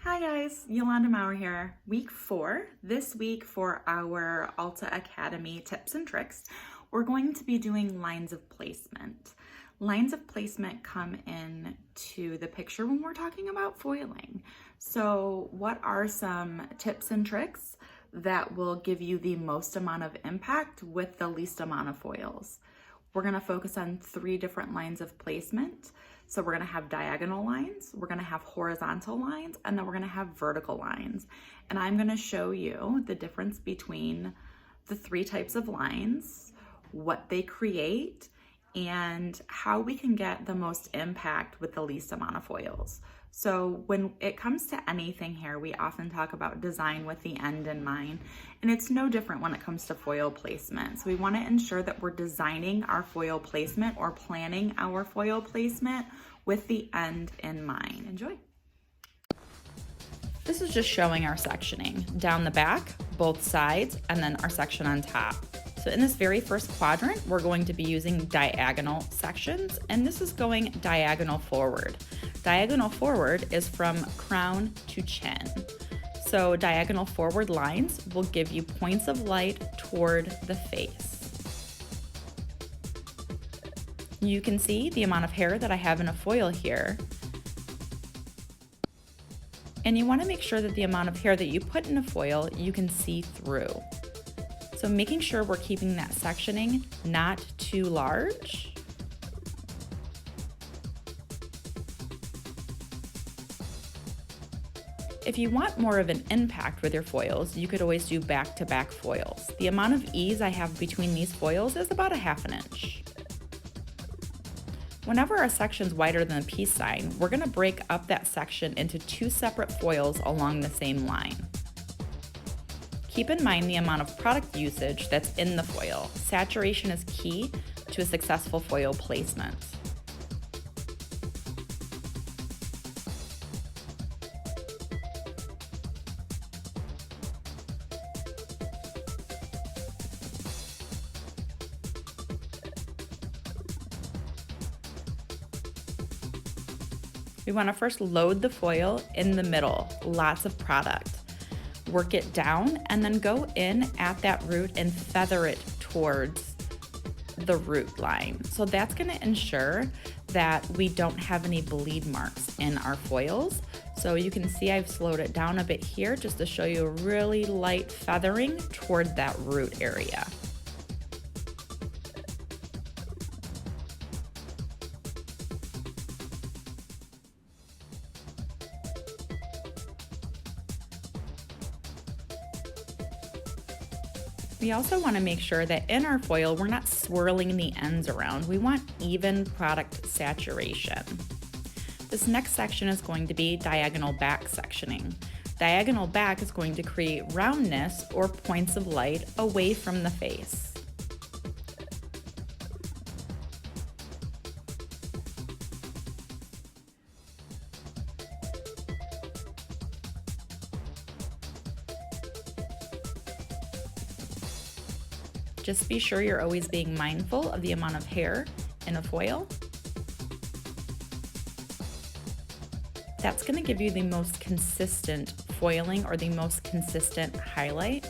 Hi guys, Yolanda Maurer here. Week 4. This week for our Alta Academy tips and tricks, we're going to be doing lines of placement. Lines of placement come in to the picture when we're talking about foiling. So what are some tips and tricks that will give you the most amount of impact with the least amount of foils? We're going to focus on 3 different lines of placement. So we're going to have diagonal lines, we're going to have horizontal lines, and then we're going to have vertical lines. And I'm going to show you the difference between the 3 types of lines, what they create, and how we can get the most impact with the least amount of foils. So when it comes to anything here, we often talk about design with the end in mind, and it's no different when it comes to foil placement. So we want to ensure that we're designing our foil placement or planning our foil placement with the end in mind. Enjoy. This is just showing our sectioning down the back, both sides, and then our section on top. So in this very first quadrant, we're going to be using diagonal sections, and this is going diagonal forward. Diagonal forward is from crown to chin. So diagonal forward lines will give you points of light toward the face. You can see the amount of hair that I have in a foil here. And you want to make sure that the amount of hair that you put in a foil you can see through. So making sure we're keeping that sectioning not too large. If you want more of an impact with your foils, you could always do back-to-back foils. The amount of ease I have between these foils is about 1/2 inch. Whenever our section's wider than the peace sign, we're going to break up that section into 2 separate foils along the same line. Keep in mind the amount of product usage that's in the foil. Saturation is key to a successful foil placement. We want to first load the foil in the middle, lots of product. Work it down and then go in at that root and feather it towards the root line. So that's going to ensure that we don't have any bleed marks in our foils. So you can see I've slowed it down a bit here just to show you a really light feathering toward that root area. We also want to make sure that in our foil, we're not swirling the ends around. We want even product saturation. This next section is going to be diagonal back sectioning. Diagonal back is going to create roundness or points of light away from the face. Just be sure you're always being mindful of the amount of hair in a foil. That's going to give you the most consistent foiling or the most consistent highlight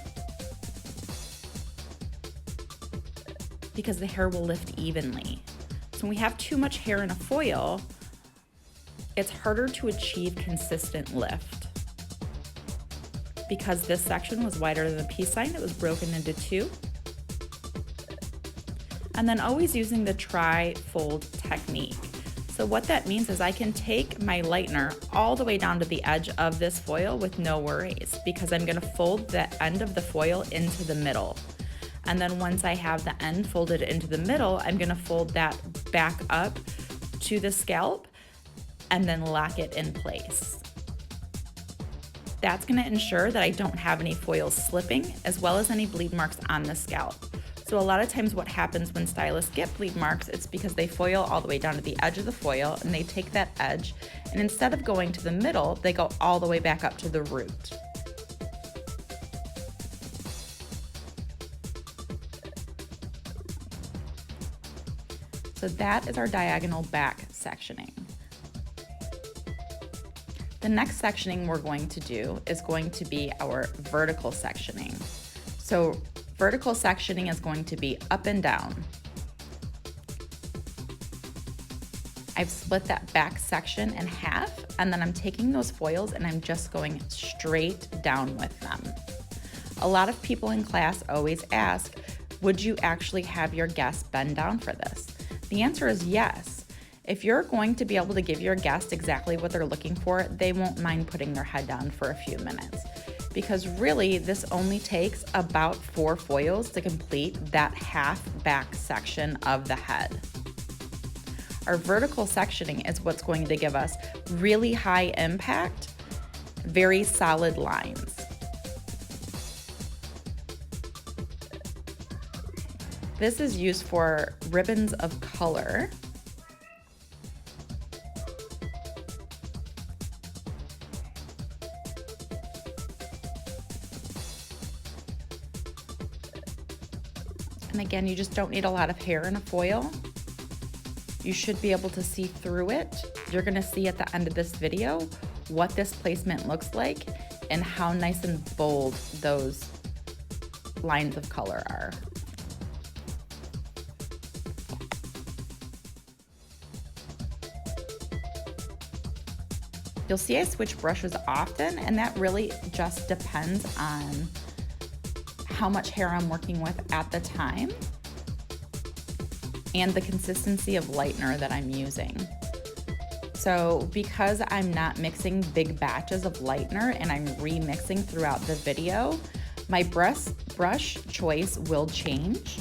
because the hair will lift evenly. So when we have too much hair in a foil, it's harder to achieve consistent lift. Because this section was wider than the peace sign, it was broken into 2. And then always using the tri-fold technique. So what that means is I can take my lightener all the way down to the edge of this foil with no worries because I'm going to fold the end of the foil into the middle. And then once I have the end folded into the middle, I'm going to fold that back up to the scalp and then lock it in place. That's going to ensure that I don't have any foils slipping as well as any bleed marks on the scalp. So a lot of times what happens when stylists get bleed marks, it's because they foil all the way down to the edge of the foil and they take that edge and instead of going to the middle, they go all the way back up to the root. So that is our diagonal back sectioning. The next sectioning we're going to do is going to be our vertical sectioning. So vertical sectioning is going to be up and down. I've split that back section in half, and then I'm taking those foils and I'm just going straight down with them. A lot of people in class always ask, would you actually have your guest bend down for this? The answer is yes. If you're going to be able to give your guest exactly what they're looking for, they won't mind putting their head down for a few minutes. Because really, this only takes about 4 foils to complete that half back section of the head. Our vertical sectioning is what's going to give us really high impact, very solid lines. This is used for ribbons of color. And again, you just don't need a lot of hair in a foil. You should be able to see through it. You're gonna see at the end of this video what this placement looks like and how nice and bold those lines of color are. You'll see I switch brushes often, and that really just depends on how much hair I'm working with at the time and the consistency of lightener that I'm using. So because I'm not mixing big batches of lightener and I'm remixing throughout the video, my brush choice will change.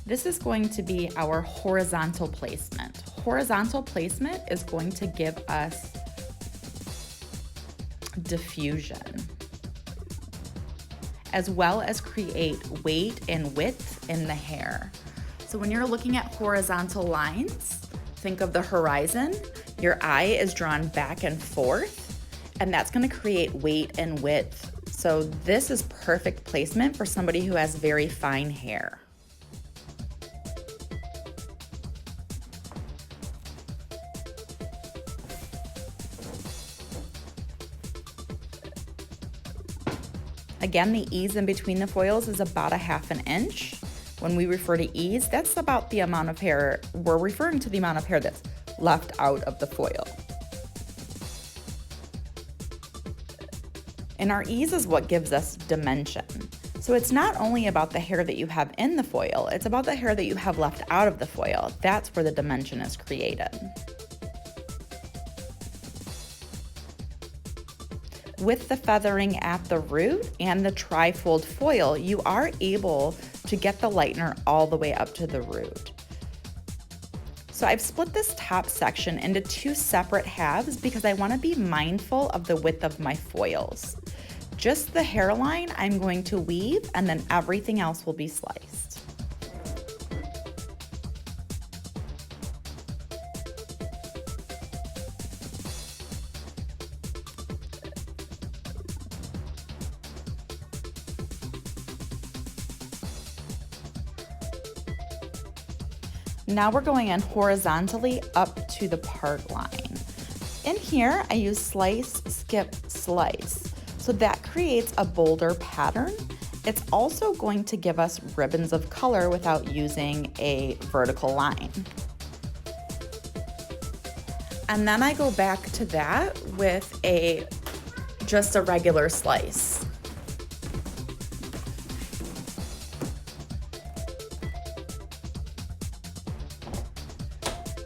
This is going to be our horizontal placement. Horizontal placement is going to give us diffusion, as well as create weight and width in the hair. So when you're looking at horizontal lines, think of the horizon. Your eye is drawn back and forth, and that's gonna create weight and width. So this is perfect placement for somebody who has very fine hair. Again, the ease in between the foils is about 1/2 inch. When we refer to ease, that's about the amount of hair, we're referring to the amount of hair that's left out of the foil. And our ease is what gives us dimension. So it's not only about the hair that you have in the foil, it's about the hair that you have left out of the foil. That's where the dimension is created. With the feathering at the root and the tri-fold foil, you are able to get the lightener all the way up to the root. So I've split this top section into 2 separate halves because I want to be mindful of the width of my foils. Just the hairline I'm going to weave, and then everything else will be sliced. Now we're going in horizontally up to the part line. In here, I use slice, skip, slice. So that creates a bolder pattern. It's also going to give us ribbons of color without using a vertical line. And then I go back to that with just a regular slice.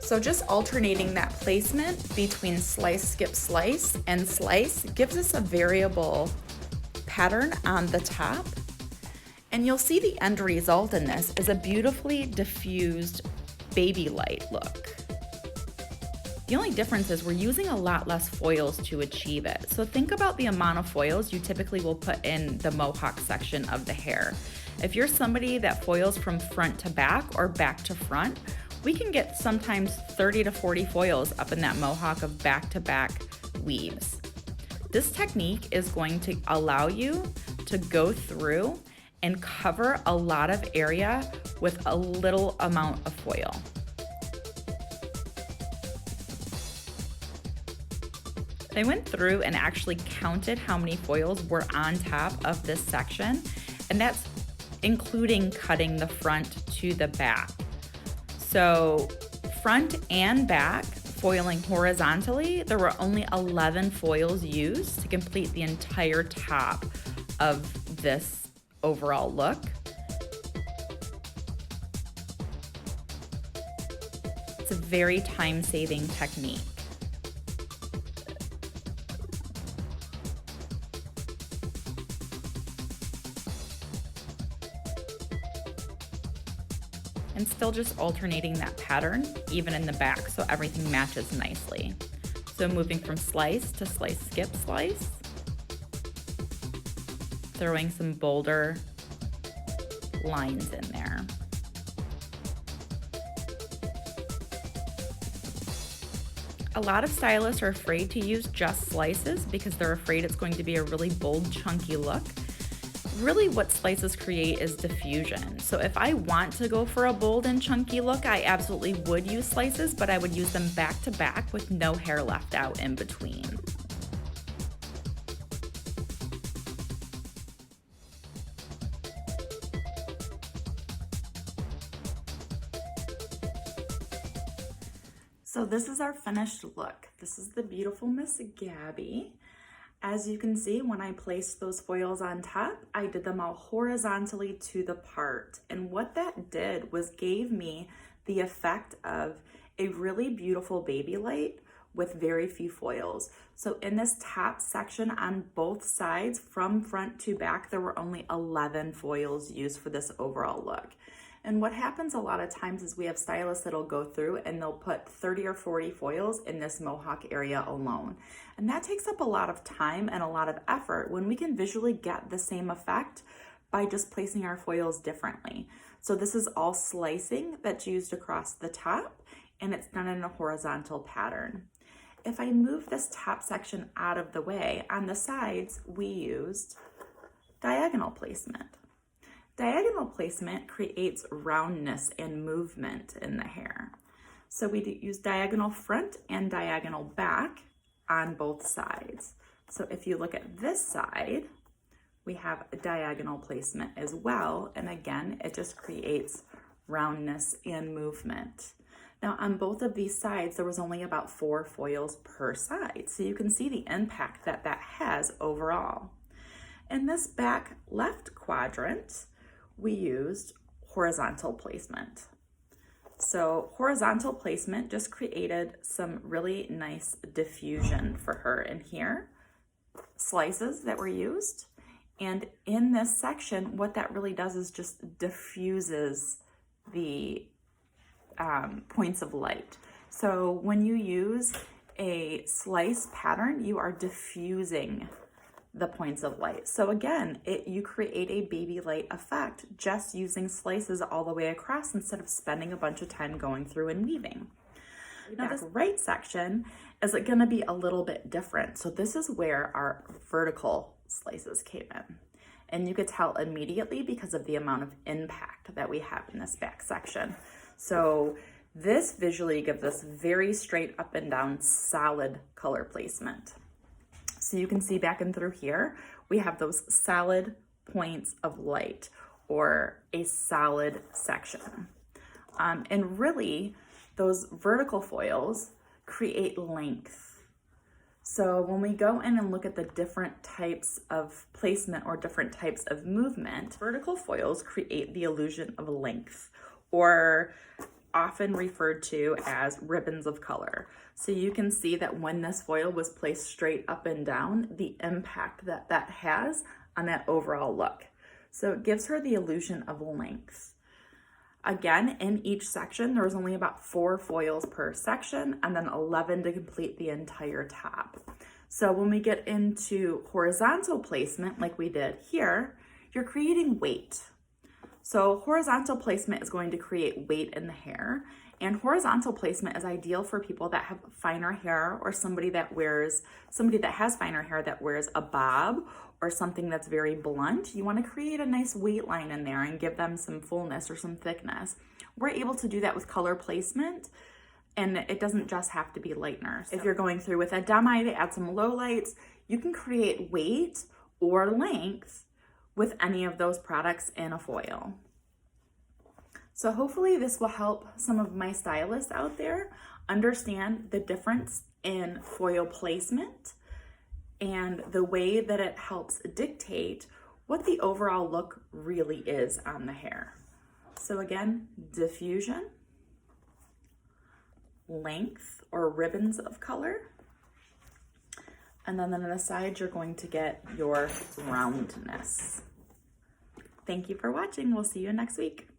So just alternating that placement between slice, skip, slice, and slice gives us a variable pattern on the top. And you'll see the end result in this is a beautifully diffused baby light look. The only difference is we're using a lot less foils to achieve it. So think about the amount of foils you typically will put in the mohawk section of the hair. If you're somebody that foils from front to back or back to front, we can get sometimes 30 to 40 foils up in that mohawk of back-to-back weaves. This technique is going to allow you to go through and cover a lot of area with a little amount of foil. I went through and actually counted how many foils were on top of this section, and that's including cutting the front to the back. So front and back foiling horizontally, there were only 11 foils used to complete the entire top of this overall look. It's a very time-saving technique. And still just alternating that pattern even in the back so everything matches nicely. So moving from slice to slice, skip, slice. Throwing some bolder lines in there. A lot of stylists are afraid to use just slices because they're afraid it's going to be a really bold, chunky look. Really what slices create is diffusion. So if I want to go for a bold and chunky look, I absolutely would use slices, but I would use them back to back with no hair left out in between. So this is our finished look. This is the beautiful Miss Gabby. As you can see, when I placed those foils on top, I did them all horizontally to the part. And what that did was gave me the effect of a really beautiful baby light with very few foils. So in this top section on both sides, from front to back, there were only 11 foils used for this overall look. And what happens a lot of times is we have stylists that'll go through and they'll put 30 or 40 foils in this mohawk area alone. And that takes up a lot of time and a lot of effort when we can visually get the same effect by just placing our foils differently. So this is all slicing that's used across the top, and it's done in a horizontal pattern. If I move this top section out of the way, on the sides, we used diagonal placement. Diagonal placement creates roundness and movement in the hair. So we use diagonal front and diagonal back on both sides. So if you look at this side, we have a diagonal placement as well. And again, it just creates roundness and movement. Now on both of these sides, there was only about 4 foils per side. So you can see the impact that that has overall. In this back left quadrant, we used horizontal placement. So horizontal placement just created some really nice diffusion for her in here. Slices that were used. And in this section, what that really does is just diffuses the points of light. So when you use a slice pattern, you are diffusing the points of light. So again, you create a baby light effect just using slices all the way across instead of spending a bunch of time going through and weaving. Now this right section is going to be a little bit different. So this is where our vertical slices came in. And you could tell immediately because of the amount of impact that we have in this back section. So this visually gives us very straight up and down solid color placement. So you can see back and through here, we have those solid points of light or a solid section. And really, those vertical foils create length. So when we go in and look at the different types of placement or different types of movement, vertical foils create the illusion of length, or often referred to as ribbons of color. So you can see that when this foil was placed straight up and down, the impact that that has on that overall look. So it gives her the illusion of length. Again, in each section, there was only about 4 foils per section and then 11 to complete the entire top. So when we get into horizontal placement, like we did here, you're creating weight. So horizontal placement is going to create weight in the hair, and horizontal placement is ideal for people that have finer hair or somebody that has finer hair that wears a bob or something that's very blunt. You want to create a nice weight line in there and give them some fullness or some thickness. We're able to do that with color placement And it doesn't just have to be lightener. So if you're going through with a demi to add some lowlights, you can create weight or length with any of those products in a foil. So hopefully this will help some of my stylists out there understand the difference in foil placement and the way that it helps dictate what the overall look really is on the hair. So again, diffusion, length or ribbons of color, and then on the side you're going to get your roundness. Thank you for watching. We'll see you next week.